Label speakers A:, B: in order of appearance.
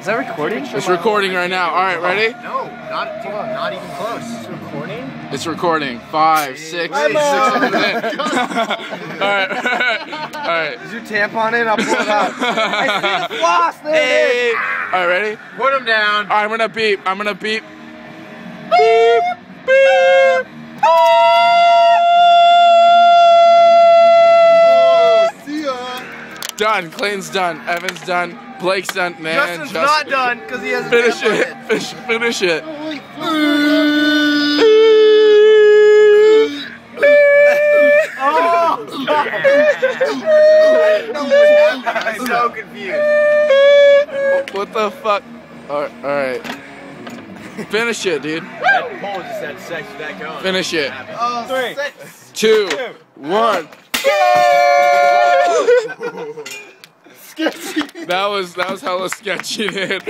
A: Is that recording?
B: It's recording right now. All right, ready?
C: No, not even close. It's recording?
B: It's recording. 5, 6, 6 minutes. Alright. Alright.
A: Is your tampon in? I'll pull it out. I see the floss there.
B: Hey. Alright, ready?
C: Put him down.
B: Alright, I'm gonna beep. I'm gonna beep. Beep. Beep.
C: Oh, see ya.
B: Done. Clayton's done. Evan's done. Blake's done. Man,
A: Justin's not done because he hasn't
B: Finish
A: been
B: it. Finish it.
C: I'm so confused.
B: What the fuck? Alright. Finish it, dude.
C: That pole just had sex with that going.
B: Finish it.
A: 3,
B: 2, 1.
C: Sketchy.
B: That was hella sketchy, dude.